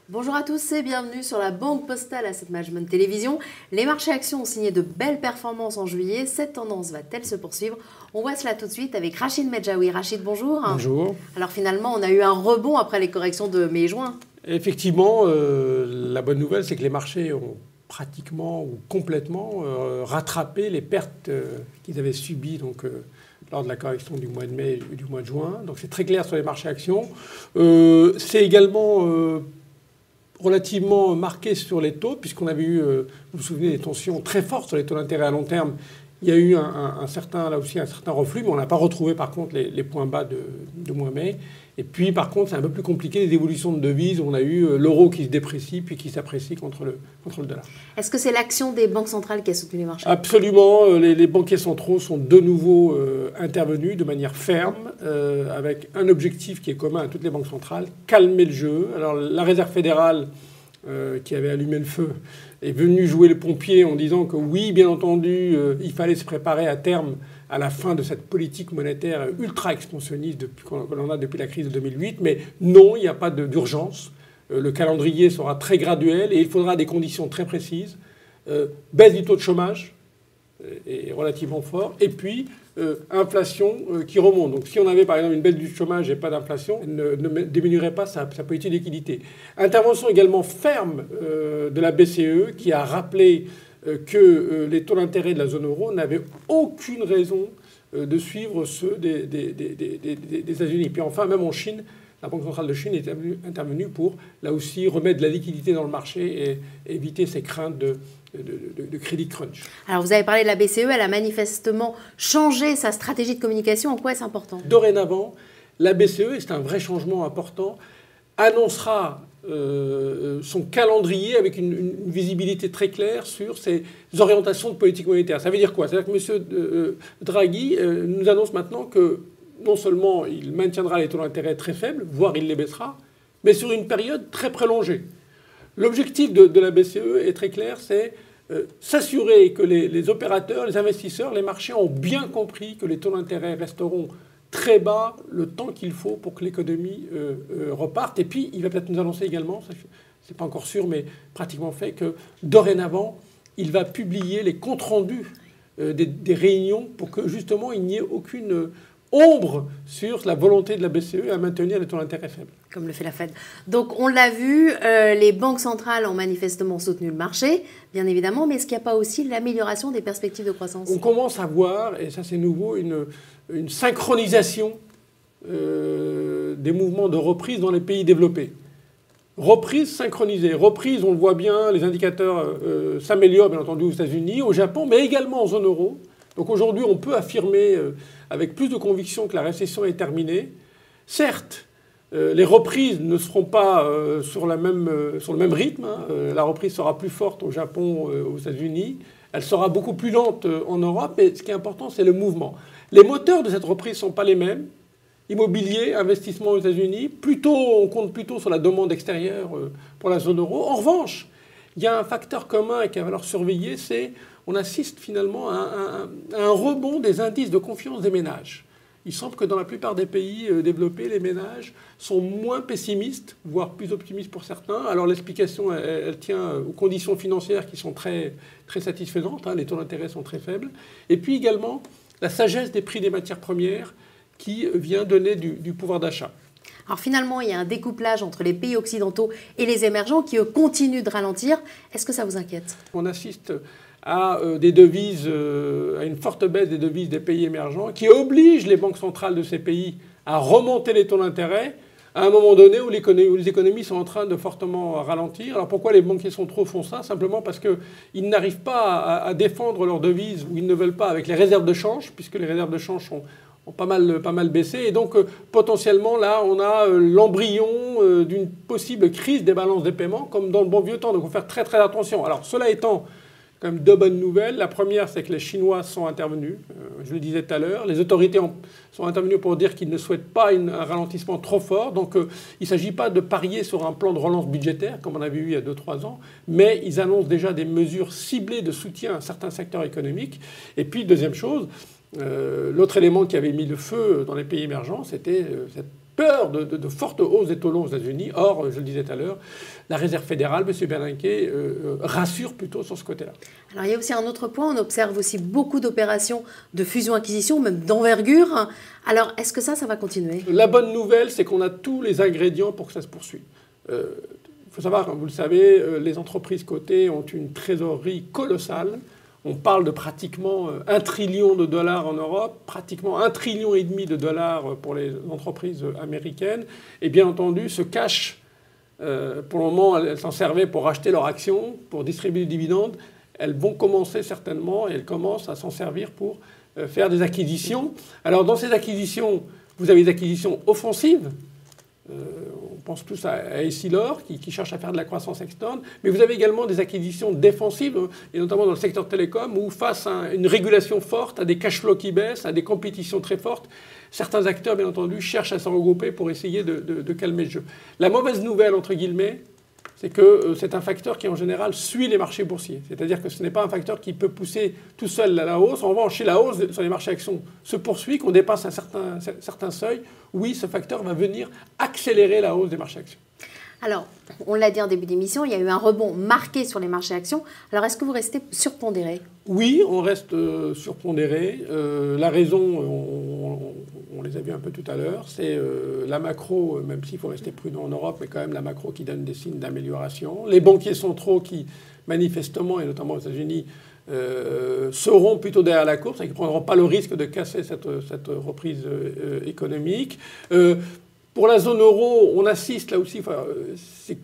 Bonjour à tous et bienvenue sur la Banque Postale Asset Management Télévision. Les marchés actions ont signé de belles performances en juillet. Cette tendance va-t-elle se poursuivre? On voit cela tout de suite avec Rachid Medjaoui. Rachid, bonjour. Bonjour. Alors finalement, on a eu un rebond après les corrections de mai et juin. Effectivement, la bonne nouvelle, c'est que les marchés ont pratiquement ou complètement rattrapé les pertes qu'ils avaient subies lors de la correction du mois de mai et du mois de juin. Donc c'est très clair sur les marchés actions. C'est également relativement marqué sur les taux, puisqu'on avait eu, vous vous souvenez, des tensions très fortes sur les taux d'intérêt à long terme. Il y a eu un certain reflux, mais on n'a pas retrouvé par contre les points bas de mois mai. Et puis par contre, c'est un peu plus compliqué les évolutions de devises. On a eu l'euro qui se déprécie puis qui s'apprécie contre le dollar. Est-ce que c'est l'action des banques centrales qui a soutenu les marchés? Absolument. Les banquiers centraux sont de nouveau intervenus de manière ferme, avec un objectif qui est commun à toutes les banques centrales, calmer le jeu. Alors la Réserve fédérale, qui avait allumé le feu, est venue jouer le pompier en disant que oui, bien entendu, il fallait se préparer à terme à la fin de cette politique monétaire ultra expansionniste qu'on a depuis la crise de 2008. Mais non, il n'y a pas d'urgence. Le calendrier sera très graduel et il faudra des conditions très précises. Baisse du taux de chômage est relativement fort. Et puis, inflation qui remonte. Donc si on avait par exemple une baisse du chômage et pas d'inflation, ne diminuerait pas sa politique de liquidité. Intervention également ferme de la BCE qui a rappelé que les taux d'intérêt de la zone euro n'avaient aucune raison de ceux des États-Unis. Puis enfin, même en Chine, la Banque centrale de Chine est intervenue pour, là aussi, remettre de la liquidité dans le marché et éviter ces craintes de crédit crunch. Alors vous avez parlé de la BCE, elle a manifestement changé sa stratégie de communication. En quoi est-ce important? Dorénavant, la BCE, et c'est un vrai changement important, annoncera son calendrier avec une visibilité très claire sur ses orientations de politique monétaire. Ça veut dire quoi? C'est-à-dire que M. Draghi nous annonce maintenant que non seulement il maintiendra les taux d'intérêt très faibles, voire il les baissera, mais sur une période très prolongée. L'objectif de la BCE est très clair, c'est s'assurer que les opérateurs, les investisseurs, les marchés ont bien compris que les taux d'intérêt resteront très bas le temps qu'il faut pour que l'économie reparte. Et puis, il va peut-être nous annoncer également, c'est pas encore sûr, mais pratiquement fait, que dorénavant, il va publier les comptes rendus des réunions pour que justement il n'y ait aucune ombre sur la volonté de la BCE à maintenir les taux d'intérêt faibles. Comme le fait la Fed. Donc on l'a vu, les banques centrales ont manifestement soutenu le marché, bien évidemment, mais est-ce qu'il n'y a pas aussi l'amélioration des perspectives de croissance? On commence à voir, et ça c'est nouveau, une synchronisation des mouvements de reprise dans les pays développés. Reprise synchronisée. Reprise, on le voit bien, les indicateurs s'améliorent bien entendu aux États-Unis, au Japon, mais également en zone euro. Donc aujourd'hui, on peut affirmer avec plus de conviction que la récession est terminée. Certes, les reprises ne seront pas sur le même rythme. La reprise sera plus forte au Japon, aux États-Unis. Elle sera beaucoup plus lente en Europe. Mais ce qui est important, c'est le mouvement. Les moteurs de cette reprise ne sont pas les mêmes. Immobilier, investissement aux États-Unis. On compte plutôt sur la demande extérieure pour la zone euro. En revanche, il y a un facteur commun qui va falloir surveiller, c'est on assiste finalement à un rebond des indices de confiance des ménages. Il semble que dans la plupart des pays développés, les ménages sont moins pessimistes, voire plus optimistes pour certains. Alors l'explication, elle tient aux conditions financières qui sont très, très satisfaisantes. Les taux d'intérêt sont très faibles. Et puis également, la sagesse des prix des matières premières qui vient donner du pouvoir d'achat. Alors finalement, il y a un découplage entre les pays occidentaux et les émergents qui, eux, continuent de ralentir. Est-ce que ça vous inquiète? On assiste à des devises, à une forte baisse des devises des pays émergents qui oblige les banques centrales de ces pays à remonter les taux d'intérêt à un moment donné où les économies sont en train de fortement ralentir. Alors pourquoi les banquiers centraux font ça? Simplement parce qu'ils n'arrivent pas à défendre leurs devises ou ils ne veulent pas avec les réserves de change, puisque les réserves de change ont pas mal baissé. Et donc, potentiellement, là, on a l'embryon d'une possible crise des balances des paiements, comme dans le bon vieux temps. Donc, il faut faire très, très attention. Alors, cela étant, quand même deux bonnes nouvelles. La première, c'est que les Chinois sont intervenus. Je le disais tout à l'heure. Les autorités sont intervenues pour dire qu'ils ne souhaitent pas un ralentissement trop fort. Donc, il ne s'agit pas de parier sur un plan de relance budgétaire, comme on avait eu il y a 2-3 ans, mais ils annoncent déjà des mesures ciblées de soutien à certains secteurs économiques. Et puis, deuxième chose, l'autre élément qui avait mis le feu dans les pays émergents, c'était cette peur de forte hausse des taux longs aux États-Unis. Or, je le disais tout à l'heure, la Réserve fédérale, M. Bernanke, rassure plutôt sur ce côté-là. Alors, il y a aussi un autre point. On observe aussi beaucoup d'opérations de fusion-acquisition, même d'envergure. Alors, est-ce que ça va continuer? La bonne nouvelle, c'est qu'on a tous les ingrédients pour que ça se poursuive. Il faut savoir, comme vous le savez, les entreprises cotées ont une trésorerie colossale. On parle de pratiquement 1 trillion de dollars en Europe, pratiquement 1,5 trillion de dollars pour les entreprises américaines. Et bien entendu, ce cash, pour le moment, elles s'en servaient pour racheter leurs actions, pour distribuer des dividendes. Elles vont commencer certainement, et elles commencent à s'en servir pour faire des acquisitions. Alors dans ces acquisitions, vous avez des acquisitions offensives. On pense plus à Essilor qui cherche à faire de la croissance externe, mais vous avez également des acquisitions défensives, et notamment dans le secteur télécom, où face à une régulation forte, à des cash flows qui baissent, à des compétitions très fortes, certains acteurs, bien entendu, cherchent à se regrouper pour essayer de calmer le jeu. La mauvaise nouvelle, entre guillemets, c'est que c'est un facteur qui, en général, suit les marchés boursiers. C'est-à-dire que ce n'est pas un facteur qui peut pousser tout seul à la hausse. En revanche, si la hausse sur les marchés actions se poursuit, qu'on dépasse un certain seuil, oui, ce facteur va venir accélérer la hausse des marchés actions. Alors, on l'a dit en début d'émission, il y a eu un rebond marqué sur les marchés actions. Alors, est-ce que vous restez surpondéré? Oui, on reste surpondéré. La raison, on les a vus un peu tout à l'heure, c'est la macro, même s'il faut rester prudent en Europe, mais quand même la macro qui donne des signes d'amélioration. Les banquiers centraux qui, manifestement, et notamment aux États-Unis, seront plutôt derrière la course et qui ne prendront pas le risque de casser cette reprise économique. Pour la zone euro, on assiste là aussi,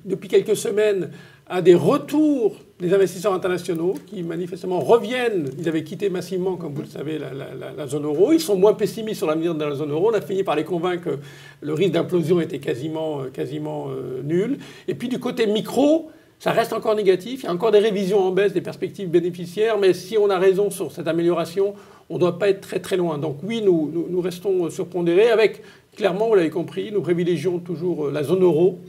depuis quelques semaines, à des retours des investisseurs internationaux qui manifestement reviennent. Ils avaient quitté massivement, comme vous le savez, la zone euro. Ils sont moins pessimistes sur l'avenir de la zone euro. On a fini par les convaincre que le risque d'implosion était quasiment nul. Et puis du côté micro, ça reste encore négatif. Il y a encore des révisions en baisse des perspectives bénéficiaires. Mais si on a raison sur cette amélioration, on ne doit pas être très très loin. Donc oui, nous restons surpondérés avec, clairement, vous l'avez compris, nous privilégions toujours la zone euro.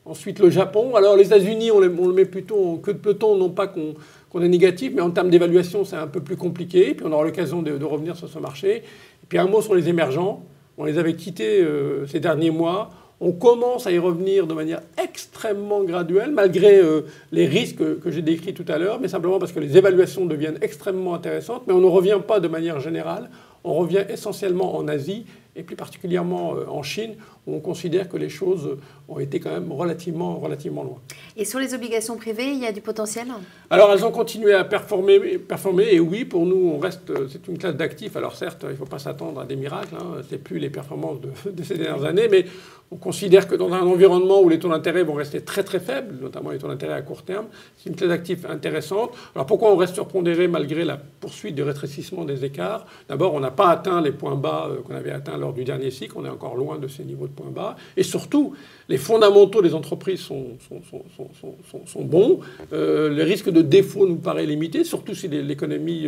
Ensuite, le Japon. Alors, les États-Unis, on le met plutôt en queue de peloton, non pas qu'on est négatif, mais en termes d'évaluation, c'est un peu plus compliqué. Puis, on aura l'occasion de revenir sur ce marché. Et puis, un mot sur les émergents. On les avait quittés ces derniers mois. On commence à y revenir de manière extrêmement graduelle, malgré les risques que j'ai décrits tout à l'heure, mais simplement parce que les évaluations deviennent extrêmement intéressantes. Mais on ne revient pas de manière générale. On revient essentiellement en Asie, et plus particulièrement en Chine, où on considère que les choses ont été quand même relativement loin. Et sur les obligations privées, il y a du potentiel? Alors, elles ont continué à performer, et oui, pour nous, c'est une classe d'actifs. Alors certes, il ne faut pas s'attendre à des miracles, ce n'est plus les performances de ces dernières années, mais on considère que dans un environnement où les taux d'intérêt vont rester très très faibles, notamment les taux d'intérêt à court terme, c'est une classe d'actifs intéressante. Alors pourquoi on reste surpondéré malgré la poursuite du rétrécissement des écarts? D'abord, on n'a pas atteint les points bas qu'on avait atteints lors du dernier cycle, on est encore loin de ces niveaux de points bas, et surtout, les fondamentaux des entreprises sont bons, le risque de défaut nous paraît limité, surtout si l'économie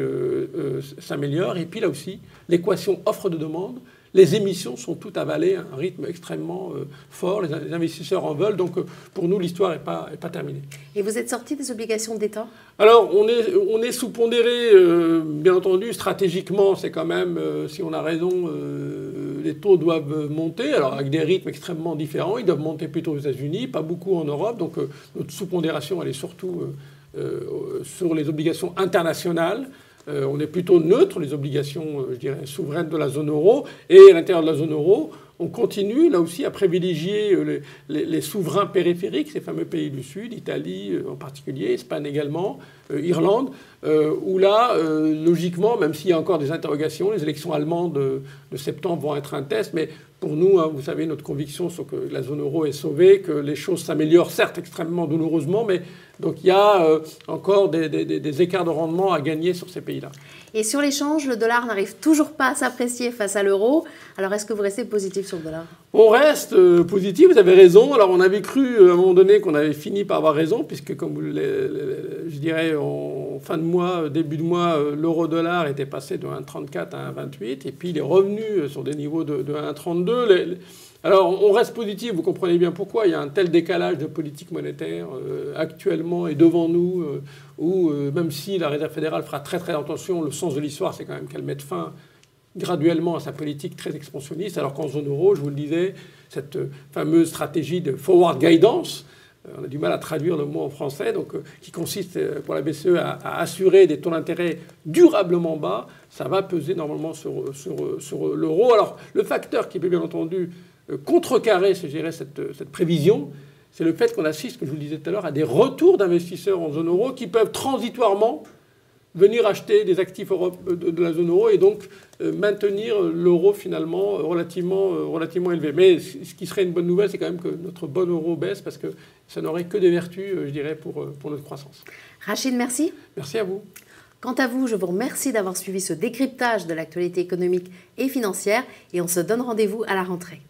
s'améliore, et puis là aussi, l'équation offre de demande, les émissions sont toutes avalées à un rythme extrêmement fort, les investisseurs en veulent, donc pour nous, l'histoire n'est pas terminée. Et vous êtes sorti des obligations d'État? Alors, on est sous-pondéré, bien entendu, stratégiquement, c'est quand même, si on a raison, les taux doivent monter, alors avec des rythmes extrêmement différents, ils doivent monter plutôt aux États-Unis, pas beaucoup en Europe, donc notre sous-pondération, elle est surtout sur les obligations internationales. On est plutôt neutre, les obligations, je dirais, souveraines de la zone euro. Et à l'intérieur de la zone euro, on continue, là aussi, à privilégier les souverains périphériques, ces fameux pays du Sud, Italie en particulier, Espagne également, Irlande, où là, logiquement, même s'il y a encore des interrogations, les élections allemandes de septembre vont être un test, mais pour nous, vous savez, notre conviction sur que la zone euro est sauvée, que les choses s'améliorent, certes extrêmement douloureusement, mais donc il y a encore des écarts de rendement à gagner sur ces pays-là. Et sur l'échange, le dollar n'arrive toujours pas à s'apprécier face à l'euro. Alors est-ce que vous restez positif sur le dollar? On reste positif, vous avez raison. Alors on avait cru à un moment donné qu'on avait fini par avoir raison, puisque comme je dirais en fin de mois, début de mois, l'euro-dollar était passé de 1,34 à 1,28, et puis il est revenu sur des niveaux de 1,32. Alors on reste positif, vous comprenez bien pourquoi. Il y a un tel décalage de politique monétaire actuellement et devant nous, où même si la Réserve fédérale fera très très attention, le sens de l'histoire c'est quand même qu'elle mette fin graduellement à sa politique très expansionniste, alors qu'en zone euro, je vous le disais, cette fameuse stratégie de forward guidance, on a du mal à traduire le mot en français, donc, qui consiste pour la BCE à assurer des taux d'intérêt durablement bas, ça va peser normalement sur l'euro. Alors le facteur qui peut bien entendu contrecarrer, je dirais, cette prévision, c'est le fait qu'on assiste, comme je vous le disais tout à l'heure, à des retours d'investisseurs en zone euro qui peuvent transitoirement venir acheter des actifs de la zone euro et donc maintenir l'euro finalement relativement élevé. Mais ce qui serait une bonne nouvelle, c'est quand même que notre bon euro baisse parce que ça n'aurait que des vertus, je dirais, pour notre croissance. Rachid, merci. Merci à vous. Quant à vous, je vous remercie d'avoir suivi ce décryptage de l'actualité économique et financière et on se donne rendez-vous à la rentrée.